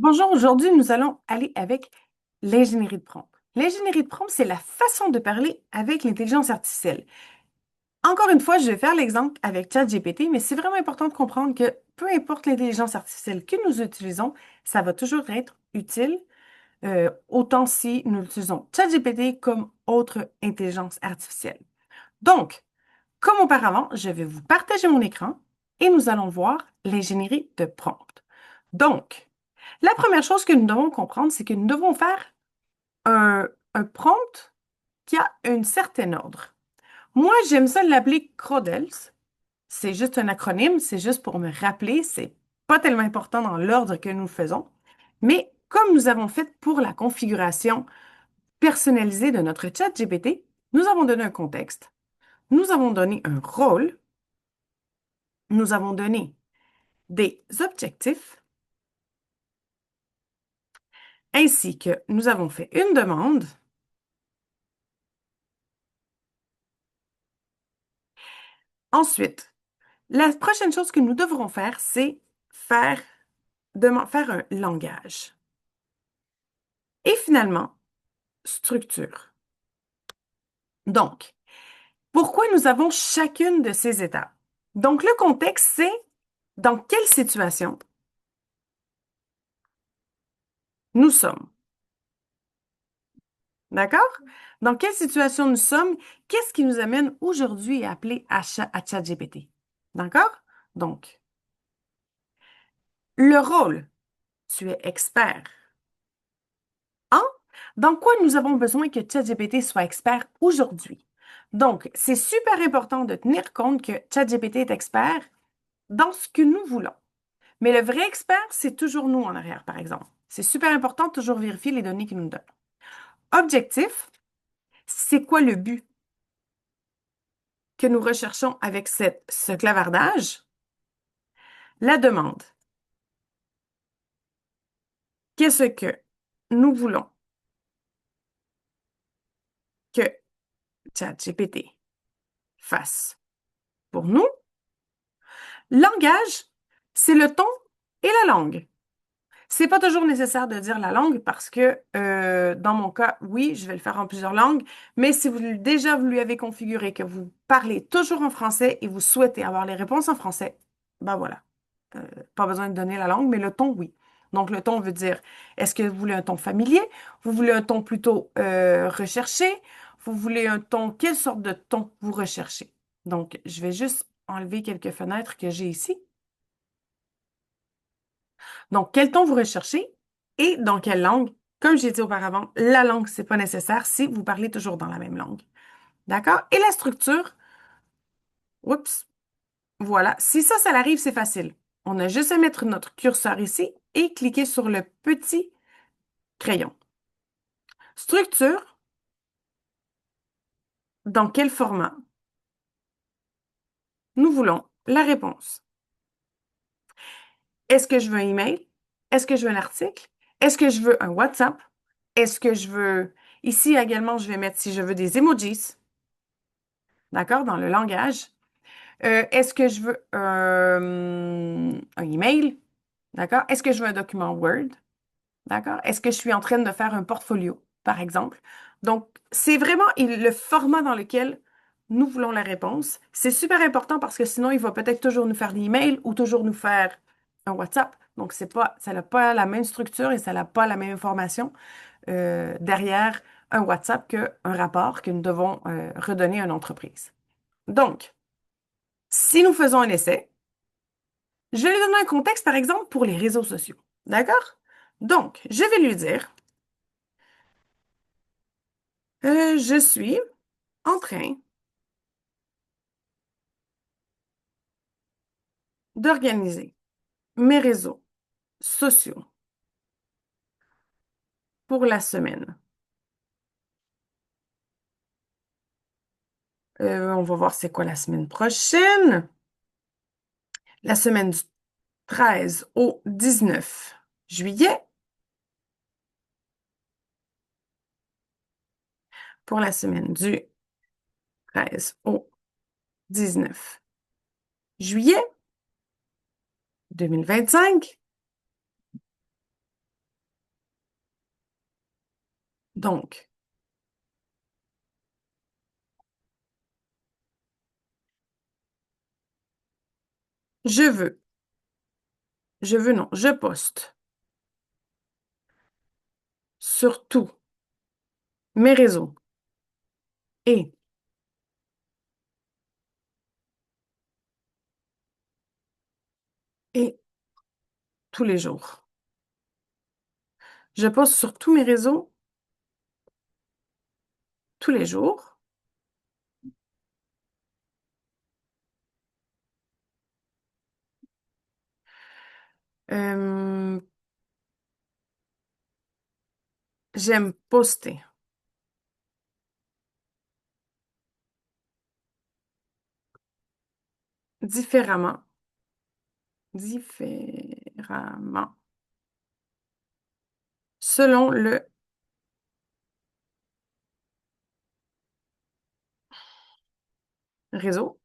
Bonjour, aujourd'hui, nous allons aller avec l'ingénierie de prompt. L'ingénierie de prompt, c'est la façon de parler avec l'intelligence artificielle. Encore une fois, je vais faire l'exemple avec ChatGPT, mais c'est vraiment important de comprendre que peu importe l'intelligence artificielle que nous utilisons, ça va toujours être utile, autant si nous utilisons ChatGPT comme autre intelligence artificielle. Donc, comme auparavant, je vais vous partager mon écran et nous allons voir l'ingénierie de prompt. Donc, la première chose que nous devons comprendre, c'est que nous devons faire un prompt qui a un certain ordre. Moi, j'aime ça l'appeler CRODELS. C'est juste un acronyme, c'est juste pour me rappeler, c'est pas tellement important dans l'ordre que nous faisons. Mais comme nous avons fait pour la configuration personnalisée de notre chat GPT, nous avons donné un contexte, nous avons donné un rôle, nous avons donné des objectifs, ainsi que nous avons fait une demande. Ensuite, la prochaine chose que nous devrons faire, c'est faire, faire un langage. Et finalement, structure. Donc, pourquoi nous avons chacune de ces étapes? Donc, le contexte, c'est dans quelle situation nous sommes. D'accord? Dans quelle situation nous sommes? Qu'est-ce qui nous amène aujourd'hui à appeler à ChatGPT? D'accord? Donc, le rôle, tu es expert. En dans quoi nous avons besoin que ChatGPT soit expert aujourd'hui? Donc, c'est super important de tenir compte que ChatGPT est expert dans ce que nous voulons. Mais le vrai expert, c'est toujours nous en arrière, par exemple. C'est super important de toujours vérifier les données qu'il nous donne. Objectif, c'est quoi le but que nous recherchons avec ce clavardage? La demande. Qu'est-ce que nous voulons que ChatGPT fasse pour nous? Langage, c'est le ton et la langue. C'est pas toujours nécessaire de dire la langue parce que dans mon cas, oui, je vais le faire en plusieurs langues, mais si déjà vous lui avez configuré que vous parlez toujours en français et vous souhaitez avoir les réponses en français, ben voilà. Euh, Pas besoin de donner la langue, mais le ton, oui. Donc le ton veut dire, est-ce que vous voulez un ton familier? Vous voulez un ton plutôt recherché? Vous voulez un ton, quelle sorte de ton vous recherchez? Donc, je vais juste enlever quelques fenêtres que j'ai ici. Donc, quel ton vous recherchez et dans quelle langue? Comme j'ai dit auparavant, la langue, c'est pas nécessaire si vous parlez toujours dans la même langue. D'accord? Et la structure, oups, voilà. Si ça l'arrive, c'est facile. On a juste à mettre notre curseur ici et cliquer sur le petit crayon. Structure, dans quel format? Nous voulons la réponse. Est-ce que je veux un email? Est-ce que je veux un article? Est-ce que je veux un WhatsApp? Est-ce que je veux... Ici également, je vais mettre si je veux des emojis, d'accord, dans le langage. Est-ce que je veux un email? D'accord? Est-ce que je veux un document Word? D'accord? Est-ce que je suis en train de faire un portfolio, par exemple? Donc, c'est vraiment le format dans lequel nous voulons la réponse. C'est super important parce que sinon, il va peut-être toujours nous faire des emails ou toujours nous faire un WhatsApp. Donc, c'est pas, ça n'a pas la même structure et ça n'a pas la même information derrière un WhatsApp qu'un rapport que nous devons redonner à une entreprise. Donc, si nous faisons un essai, je vais lui donner un contexte, par exemple, pour les réseaux sociaux. D'accord? Donc, je vais lui dire, je suis en train d'organiser mes réseaux sociaux pour la semaine. On va voir c'est quoi la semaine prochaine. La semaine du 13 au 19 juillet. Pour la semaine du 13 au 19 juillet 2025. Donc, je veux, non, je poste sur tous mes réseaux et, et tous les jours. Je poste sur tous mes réseaux tous les jours. Euh, j'aime poster différemment, différemment, selon le réseau.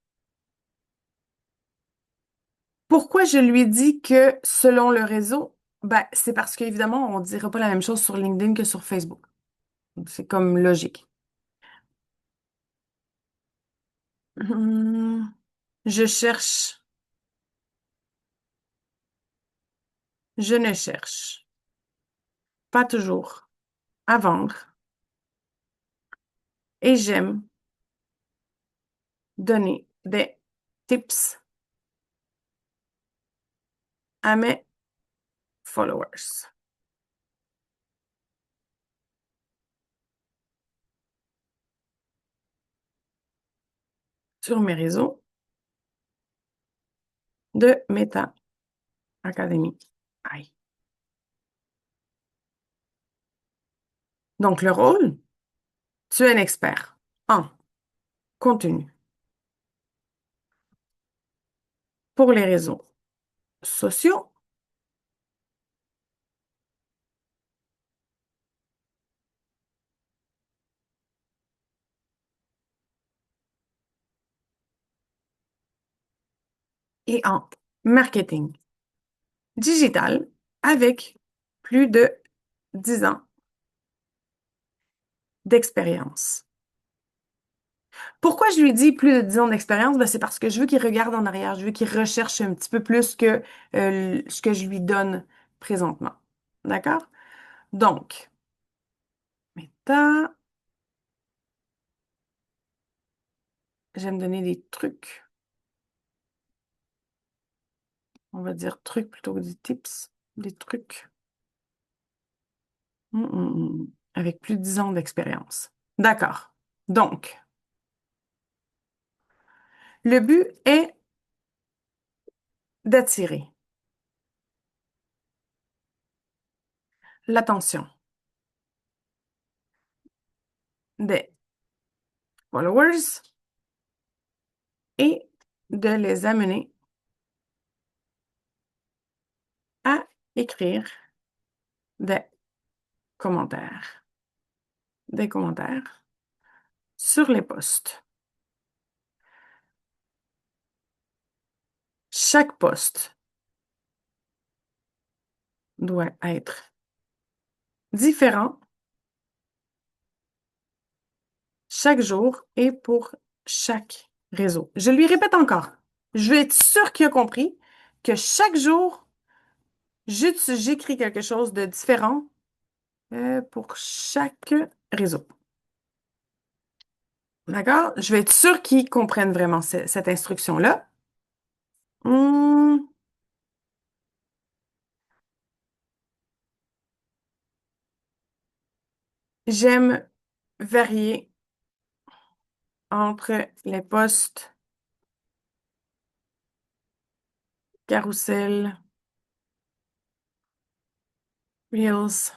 Pourquoi je lui dis que selon le réseau? Ben, c'est parce qu'évidemment, on ne dira pas la même chose sur LinkedIn que sur Facebook. C'est comme logique. Hmm, je cherche, je ne cherche pas toujours à vendre et j'aime donner des tips à mes followers sur mes réseaux de Meta Academy. Aïe. Donc, le rôle, tu es un expert en contenu pour les réseaux sociaux et en marketing digital avec plus de 10 ans d'expérience. Pourquoi je lui dis plus de 10 ans d'expérience? Ben, c'est parce que je veux qu'il regarde en arrière, je veux qu'il recherche un petit peu plus que ce que je lui donne présentement. D'accord? Donc, Meta, j'aime donner des trucs. On va dire trucs plutôt que des tips. Des trucs. Avec plus de 10 ans d'expérience. D'accord. Donc, le but est d'attirer l'attention des followers et de les amener à écrire des commentaires. Des commentaires sur les posts. Chaque post doit être différent chaque jour et pour chaque réseau. Je lui répète encore. Je veux être sûre qu'il a compris que chaque jour, j'écris quelque chose de différent pour chaque réseau. D'accord? Je vais être sûre qu'ils comprennent vraiment cette instruction-là. Hum, j'aime varier entre les posts, carousel, reels,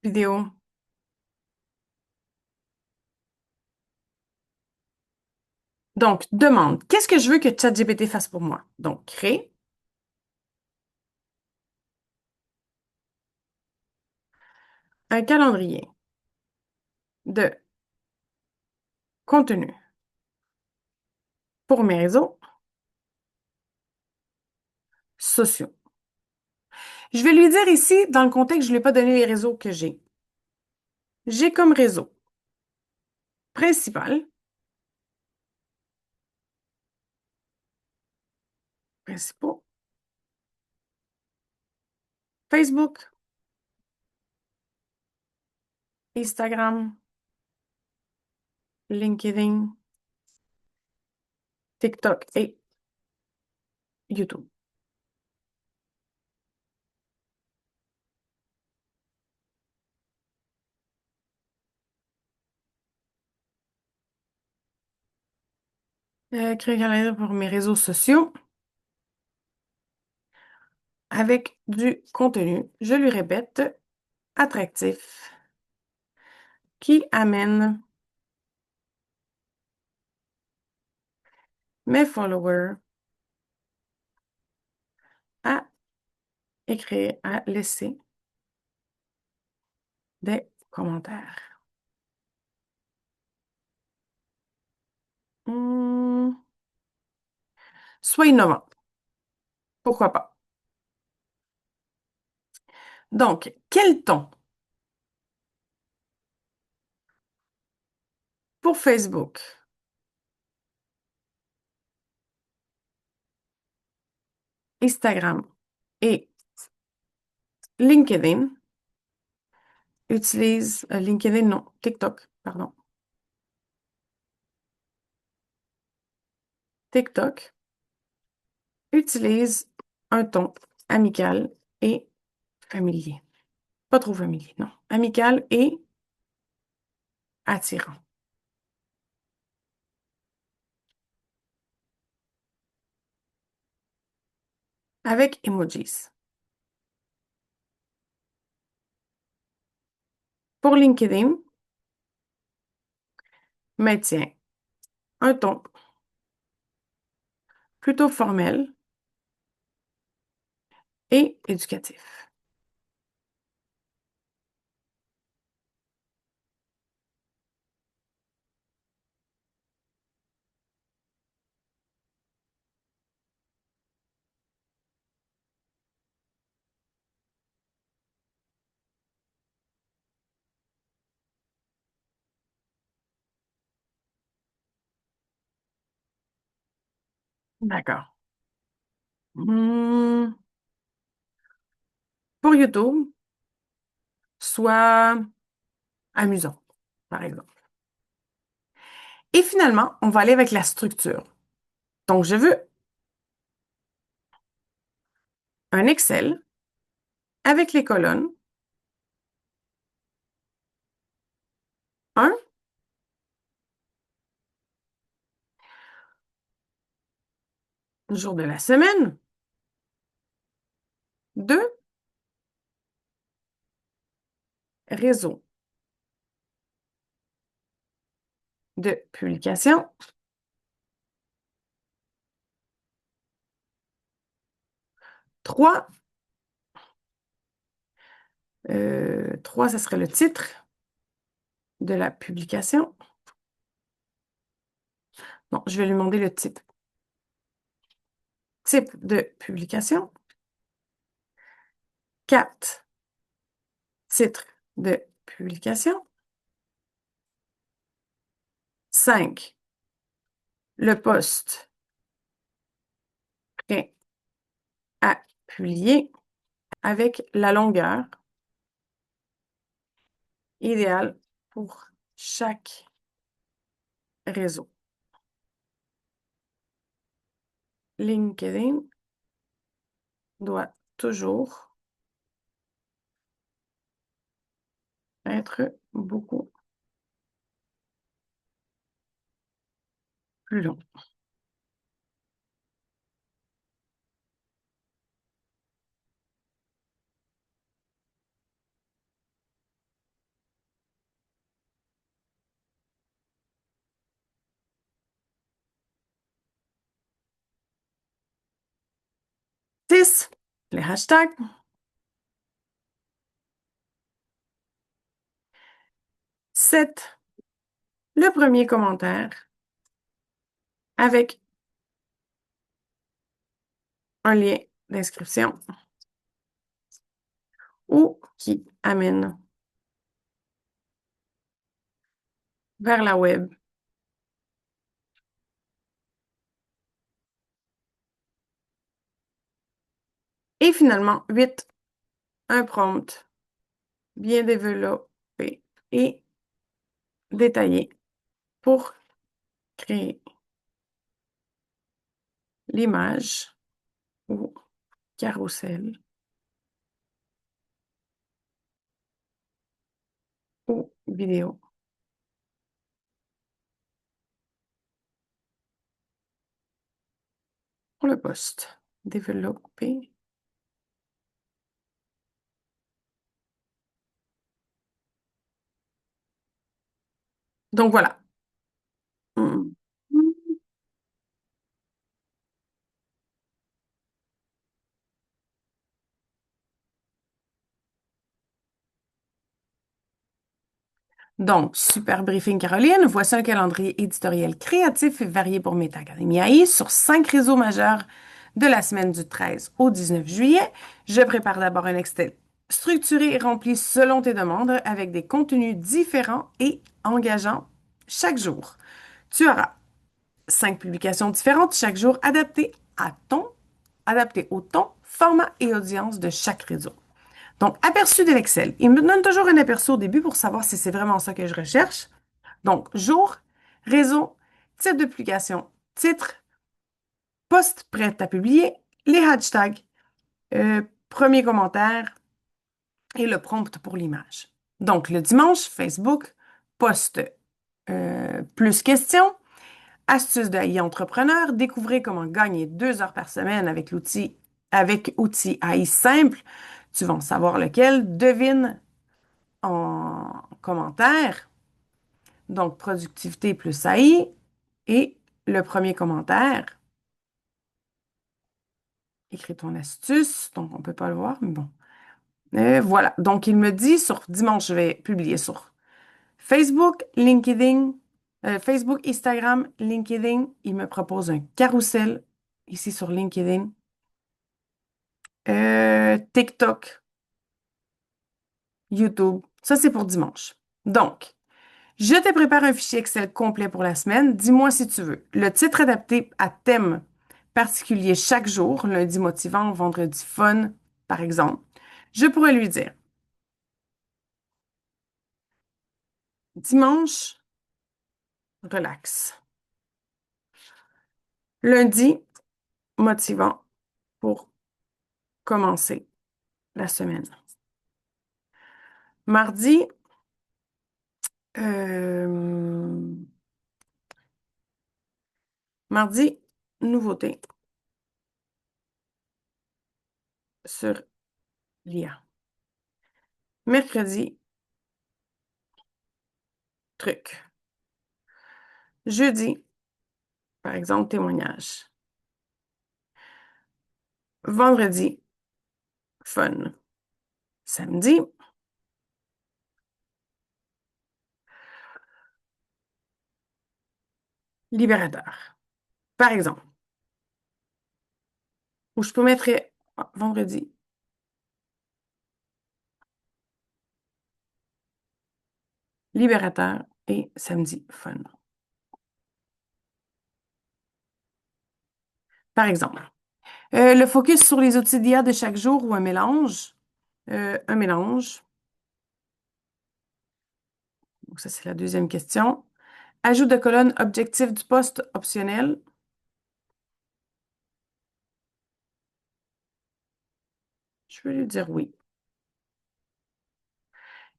vidéos. Donc, demande, qu'est-ce que je veux que ChatGPT fasse pour moi? Donc, crée un calendrier de contenu pour mes réseaux sociaux. Je vais lui dire ici, dans le contexte, je ne lui ai pas donné les réseaux que j'ai. J'ai comme réseau principal, principaux, Facebook, Instagram, LinkedIn, TikTok et YouTube. Créer un calendrier pour mes réseaux sociaux avec du contenu, je lui répète, attractif, qui amène mes followers à écrire, à laisser des commentaires. Hmm, Sois innovant. Pourquoi pas? Donc, quel ton pour Facebook, Instagram et LinkedIn? Utilise LinkedIn, non, TikTok, pardon. TikTok utilise un ton amical et familier. Pas trop familier, non. Amical et attirant. Avec emojis. Pour LinkedIn, maintient un ton plutôt formel et éducatif. D'accord. Hmm, Pour YouTube, soit amusant, par exemple. Et finalement, on va aller avec la structure. Donc, je veux un Excel avec les colonnes, un jour de la semaine, deux réseaux de publication, trois, trois, ça serait le titre de la publication. Non, je vais lui demander le titre. Type de publication. Quatre, titre de publication. Cinq, le poste prêt à publier avec la longueur idéale pour chaque réseau. LinkedIn doit toujours être beaucoup plus long. 6, les hashtags. 7, le premier commentaire avec un lien d'inscription ou qui amène vers la web. Et finalement, 8, un prompt bien développé et détaillé pour créer l'image ou carrousel ou vidéo pour le post. Développer. Donc voilà. Mm. Donc, super briefing, Caroline. Voici un calendrier éditorial créatif et varié pour Meta Academy AI sur 5 réseaux majeurs de la semaine du 13 au 19 juillet. Je prépare d'abord un Excel structuré et rempli selon tes demandes avec des contenus différents et engageants chaque jour. Tu auras 5 publications différentes chaque jour adaptées au ton, format et audience de chaque réseau. Donc, aperçu de l'Excel. Il me donne toujours un aperçu au début pour savoir si c'est vraiment ça que je recherche. Donc, jour, réseau, type de publication, titre, post prêt à publier, les hashtags, premier commentaire et le prompt pour l'image. Donc, le dimanche, Facebook, post plus questions, astuces d'AI entrepreneur, découvrez comment gagner 2 heures par semaine avec outils AI simples. Tu vas en savoir lequel. Devine en commentaire. Donc, productivité plus AI. Et le premier commentaire, écris ton astuce. Donc, on ne peut pas le voir, mais bon. Voilà. Donc, il me dit sur dimanche, je vais publier sur Facebook, LinkedIn, Facebook, Instagram, LinkedIn. Il me propose un carrousel ici sur LinkedIn. TikTok, YouTube. Ça, c'est pour dimanche. Donc, je te prépare un fichier Excel complet pour la semaine. Dis-moi si tu veux. Le titre adapté à thème particulier chaque jour, lundi motivant, vendredi fun, par exemple. Je pourrais lui dire dimanche, relax. Lundi, motivant pour commencer la semaine. Mardi, euh, mardi, nouveauté sur l'IA. Mercredi, truc. Jeudi, par exemple, témoignage. Vendredi, fun. Samedi, libérateur. Par exemple, ou je peux mettre vendredi, libérateur et samedi, fun. Par exemple, le focus sur les outils d'IA de chaque jour ou un mélange. Un mélange. Donc, ça, c'est la deuxième question. Ajout de colonne objectif du poste optionnel. Je vais lui dire oui.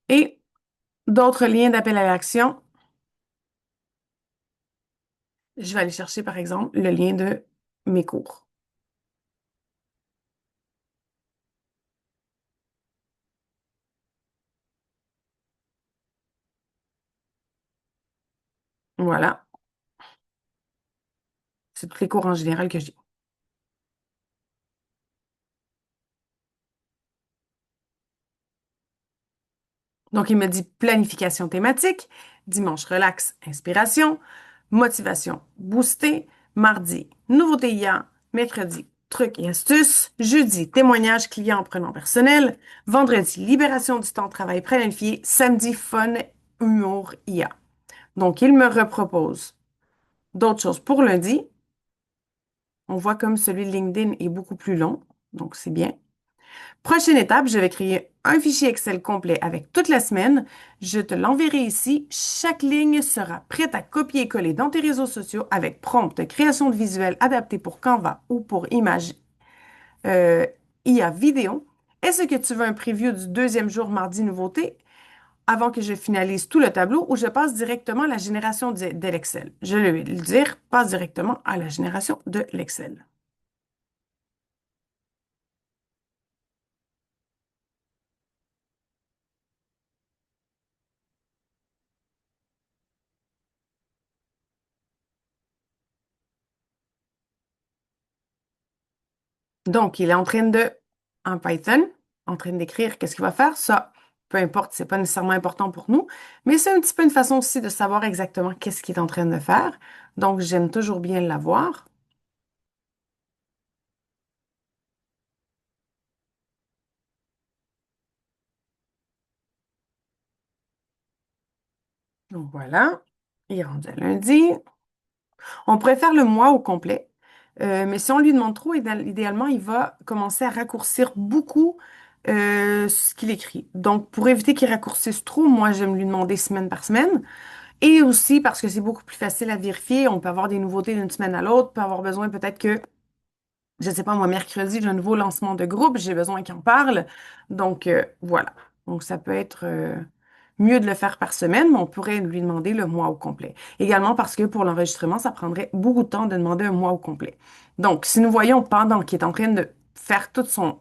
Et d'autres liens d'appel à l'action. Je vais aller chercher, par exemple, le lien de mes cours. Voilà. C'est tous les cours en général que j'ai. Donc, il me dit planification thématique, dimanche relax, inspiration, motivation boostée, mardi, nouveauté IA, mercredi, trucs et astuces, jeudi, témoignage client en prenant personnel, vendredi, libération du temps de travail planifié, samedi, fun, humour IA. Donc, il me repropose d'autres choses. Pour lundi, on voit comme celui de LinkedIn est beaucoup plus long, donc c'est bien. Prochaine étape, je vais créer un fichier Excel complet avec toute la semaine. Je te l'enverrai ici. Chaque ligne sera prête à copier et coller dans tes réseaux sociaux avec prompt, création de visuels adaptés pour Canva ou pour images IA vidéo. Est-ce que tu veux un preview du deuxième jour mardi nouveauté avant que je finalise tout le tableau ou je passe directement à la génération de l'Excel? Je vais lui dire, passe directement à la génération de l'Excel. Donc, il est en Python, en train d'écrire qu'est-ce qu'il va faire. Ça, peu importe, c'est pas nécessairement important pour nous, mais c'est un petit peu une façon aussi de savoir exactement qu'est-ce qu'il est en train de faire. Donc, j'aime toujours bien l'avoir. Donc, voilà. Il est rendu à lundi. On pourrait faire le mois au complet, mais si on lui demande trop, idéalement, il va commencer à raccourcir beaucoup ce qu'il écrit. Donc, pour éviter qu'il raccourcisse trop, moi, j'aime lui demander semaine par semaine. Et aussi parce que c'est beaucoup plus facile à vérifier. On peut avoir des nouveautés d'une semaine à l'autre, on peut avoir besoin peut-être que, je ne sais pas, moi, mercredi, j'ai un nouveau lancement de groupe, j'ai besoin qu'il en parle. Donc, voilà. Donc, ça peut être mieux de le faire par semaine, mais on pourrait lui demander le mois au complet. Également parce que pour l'enregistrement, ça prendrait beaucoup de temps de demander un mois au complet. Donc, si nous voyons pendant qu'il est en train de faire tout son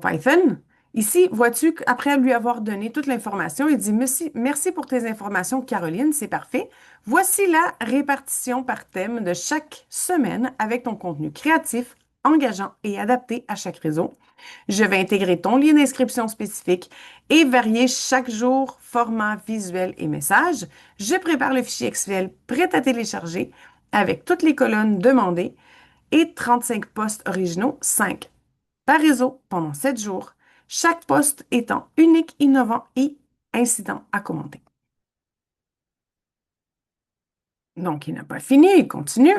Python. Ici, vois-tu qu'après lui avoir donné toute l'information, il dit merci pour tes informations, Caroline, c'est parfait. Voici la répartition par thème de chaque semaine avec ton contenu créatif, engageant et adapté à chaque réseau. Je vais intégrer ton lien d'inscription spécifique et varier chaque jour format visuel et message. Je prépare le fichier Excel prêt à télécharger avec toutes les colonnes demandées et 35 postes originaux, 5 par réseau pendant 7 jours, chaque poste étant unique, innovant et incitant à commenter. Donc, il n'a pas fini, il continue.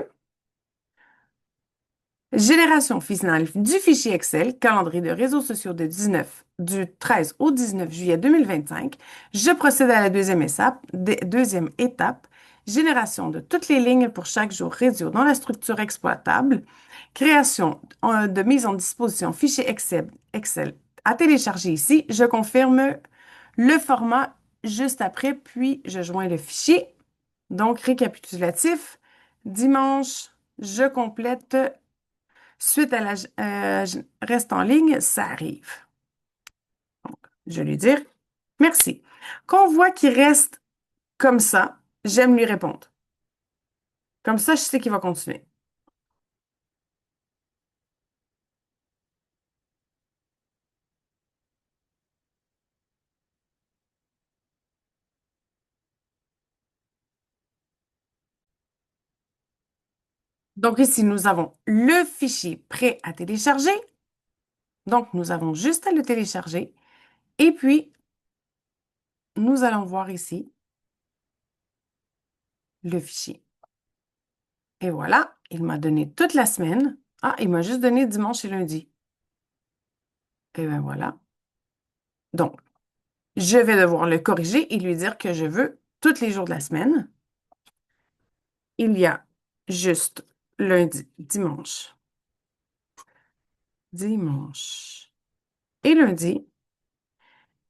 Génération finale du fichier Excel, calendrier de réseaux sociaux du 13 au 19 juillet 2025. Je procède à la deuxième étape, génération de toutes les lignes pour chaque jour réseau dans la structure exploitable, création de mise en disposition fichier Excel à télécharger ici. Je confirme le format juste après, puis je joins le fichier. Donc, récapitulatif, dimanche, je complète. Suite à reste en ligne, ça arrive. Je vais lui dire merci. Quand on voit qu'il reste comme ça, j'aime lui répondre. Comme ça, je sais qu'il va continuer. Donc ici, nous avons le fichier prêt à télécharger. Donc, nous avons juste à le télécharger. Et puis, nous allons voir ici le fichier. Et voilà, il m'a donné toute la semaine. Ah, il m'a juste donné dimanche et lundi. Et bien voilà. Donc, je vais devoir le corriger et lui dire que je veux tous les jours de la semaine. Il y a juste lundi, dimanche et lundi.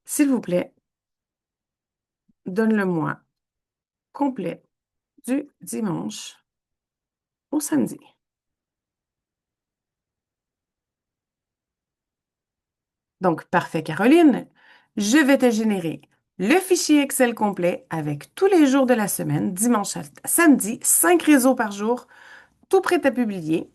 S'il vous plaît, donne-le-moi complet du dimanche au samedi. Donc, parfait, Caroline. Je vais te générer le fichier Excel complet avec tous les jours de la semaine, dimanche à samedi, 5 réseaux par jour, tout prêt à publier.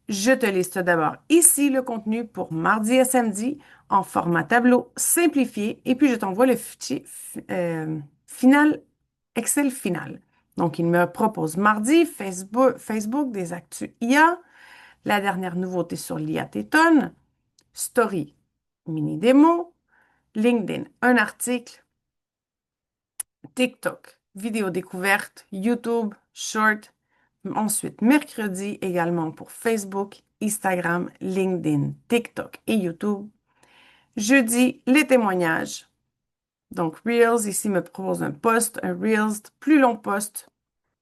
Je te liste d'abord ici le contenu pour mardi à samedi en format tableau simplifié et puis je t'envoie le fichier final, Excel final. Donc, il me propose mardi Facebook des actus IA, la dernière nouveauté sur l'IA Téton, Story, mini démo, LinkedIn, un article, TikTok, vidéo découverte, YouTube, short. Ensuite, mercredi également pour Facebook, Instagram, LinkedIn, TikTok et YouTube. Jeudi, les témoignages. Donc, Reels, ici me propose un post, un Reels, plus long post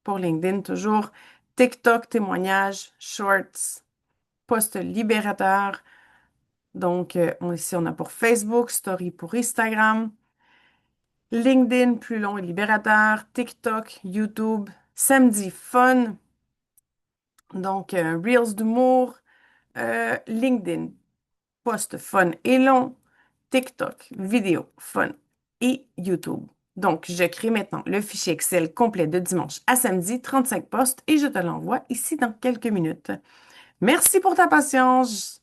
pour LinkedIn toujours. TikTok, témoignages, shorts, post libérateur. Donc, ici, on a pour Facebook, story pour Instagram. LinkedIn, plus long et libérateur. TikTok, YouTube. Samedi, fun. Donc, Reels d'humour. LinkedIn, post fun et long. TikTok, vidéo fun et YouTube. Donc, je crée maintenant le fichier Excel complet de dimanche à samedi, 35 postes, et je te l'envoie ici dans quelques minutes. Merci pour ta patience.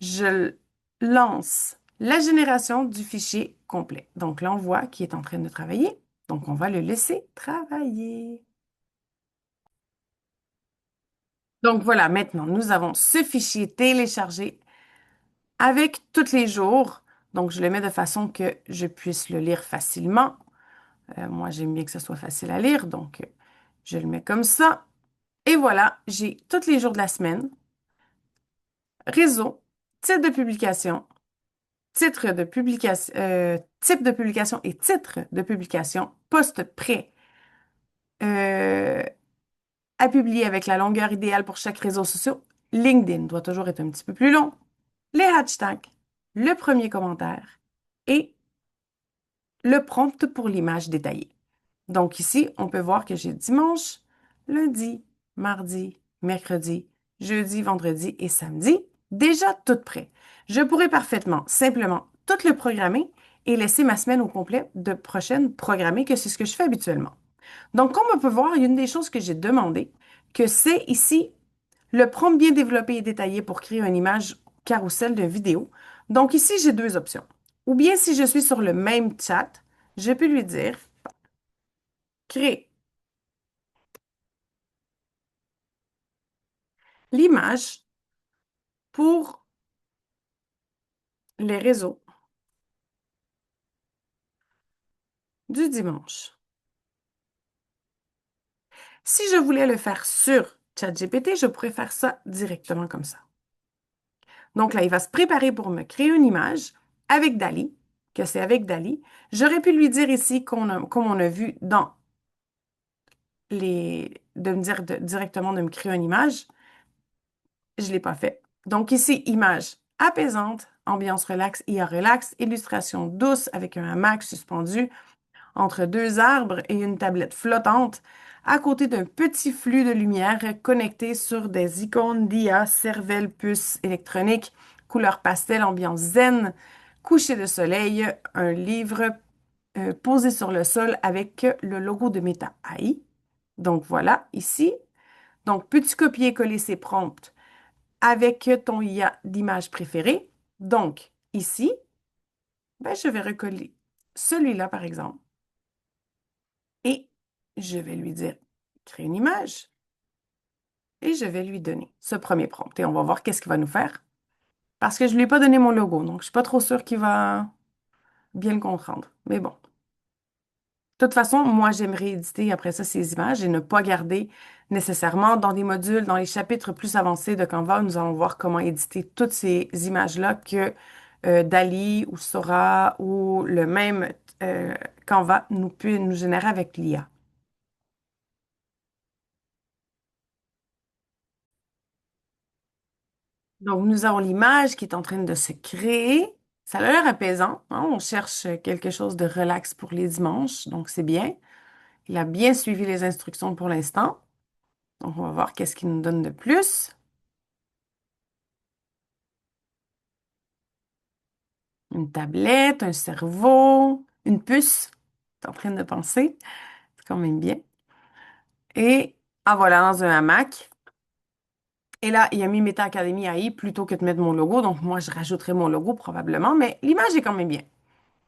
Je lance la génération du fichier complet. Donc, là, on voit qu'il est en train de travailler. Donc, on va le laisser travailler. Donc, voilà, maintenant, nous avons ce fichier téléchargé avec tous les jours. Donc, je le mets de façon que je puisse le lire facilement. Moi, j'aime bien que ce soit facile à lire, donc je le mets comme ça. Et voilà, j'ai tous les jours de la semaine, réseau, type de publication, type de publication et titre de publication, poste prêt euh, à publier avec la longueur idéale pour chaque réseau social. LinkedIn doit toujours être un petit peu plus long. Les hashtags, le premier commentaire et le prompt pour l'image détaillée. Donc ici, on peut voir que j'ai dimanche, lundi, mardi, mercredi, jeudi, vendredi et samedi déjà tout prêt. Je pourrais parfaitement simplement tout le programmer et laisser ma semaine au complet de prochaine programmée, que c'est ce que je fais habituellement. Donc, comme on peut voir, il y a une des choses que j'ai demandé, que c'est ici le prompt bien développé et détaillé pour créer une image carrousel de vidéo. Donc ici, j'ai deux options. Ou bien si je suis sur le même chat, je peux lui dire créer l'image pour les réseaux du dimanche. Si je voulais le faire sur ChatGPT, je pourrais faire ça directement comme ça. Donc là, il va se préparer pour me créer une image avec Dali, que c'est avec Dali. J'aurais pu lui dire ici, comme on a vu dans de me dire directement de me créer une image. Je ne l'ai pas fait. Donc ici, image apaisante, ambiance relax, IA relax, illustration douce avec un hamac suspendu entre deux arbres et une tablette flottante, à côté d'un petit flux de lumière connecté sur des icônes d'IA, cervelle, puce électronique, couleur pastel, ambiance zen, coucher de soleil, un livre posé sur le sol avec le logo de Meta AI. Donc voilà, ici. Donc, peux-tu copier-coller ces prompts avec ton IA d'image préférée? Donc, ici, ben, je vais recoller celui-là, par exemple. Et je vais lui dire, créer une image et je vais lui donner ce premier prompt. Et on va voir qu'est-ce qu'il va nous faire. Parce que je ne lui ai pas donné mon logo, donc je ne suis pas trop sûre qu'il va bien le comprendre. Mais bon. De toute façon, moi, j'aimerais éditer après ça ces images et ne pas garder nécessairement dans des modules, dans les chapitres plus avancés de Canva, nous allons voir comment éditer toutes ces images-là que Dali ou Sora ou le même Canva nous peut nous générer avec l'IA. Donc, nous avons l'image qui est en train de se créer. Ça a l'air apaisant, hein. On cherche quelque chose de relax pour les dimanches, donc c'est bien. Il a bien suivi les instructions pour l'instant. Donc, on va voir qu'est-ce qu'il nous donne de plus. Une tablette, un cerveau, une puce. T'es en train de penser. C'est quand même bien. Et voilà, dans un hamac. Et là, il a mis Meta Academy AI plutôt que de mettre mon logo. Donc, moi, je rajouterai mon logo probablement, mais l'image est quand même bien.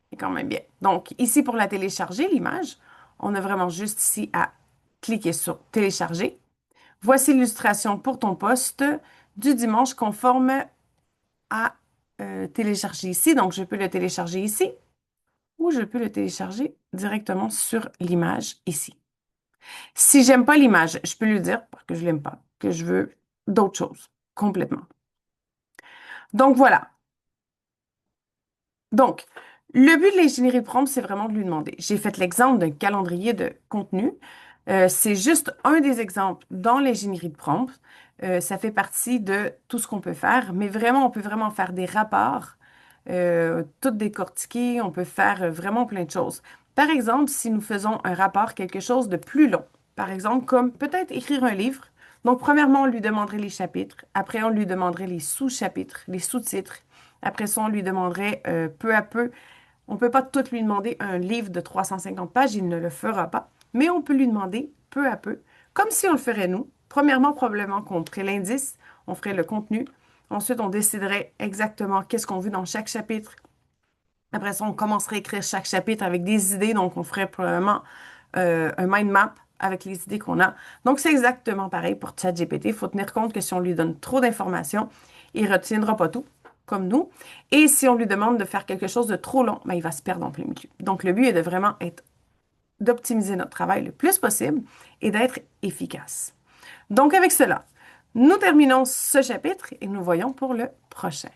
C'est quand même bien. Donc, ici, pour la télécharger, l'image, on a vraiment juste ici à cliquer sur télécharger. Voici l'illustration pour ton poste du dimanche conforme à télécharger ici. Donc, je peux le télécharger ici ou je peux le télécharger directement sur l'image ici. Si j'aime pas l'image, je peux lui dire que je l'aime pas, que je veux d'autres choses complètement. Donc voilà. Donc, le but de l'ingénierie de prompt, c'est vraiment de lui demander. J'ai fait l'exemple d'un calendrier de contenu. C'est juste un des exemples dans l'ingénierie de prompt. Ça fait partie de tout ce qu'on peut faire, mais vraiment, on peut vraiment faire des rapports, tout décortiquer, on peut faire vraiment plein de choses. Par exemple, si nous faisons un rapport, quelque chose de plus long, par exemple, comme peut-être écrire un livre. Donc, premièrement, on lui demanderait les chapitres. Après, on lui demanderait les sous-chapitres, les sous-titres. Après ça, on lui demanderait peu à peu. On ne peut pas tout lui demander un livre de 350 pages, il ne le fera pas. Mais on peut lui demander peu à peu, comme si on le ferait nous. Premièrement, probablement qu'on ferait l'indice, on ferait le contenu. Ensuite, on déciderait exactement qu'est-ce qu'on veut dans chaque chapitre. Après ça, on commencerait à écrire chaque chapitre avec des idées. Donc, on ferait probablement un mind map avec les idées qu'on a. Donc, c'est exactement pareil pour ChatGPT. Il faut tenir compte que si on lui donne trop d'informations, il ne retiendra pas tout, comme nous. Et si on lui demande de faire quelque chose de trop long, ben, il va se perdre en plein milieu. Donc, le but est de vraiment être d'optimiser notre travail le plus possible et d'être efficace. Donc, avec cela, nous terminons ce chapitre et nous voyons pour le prochain.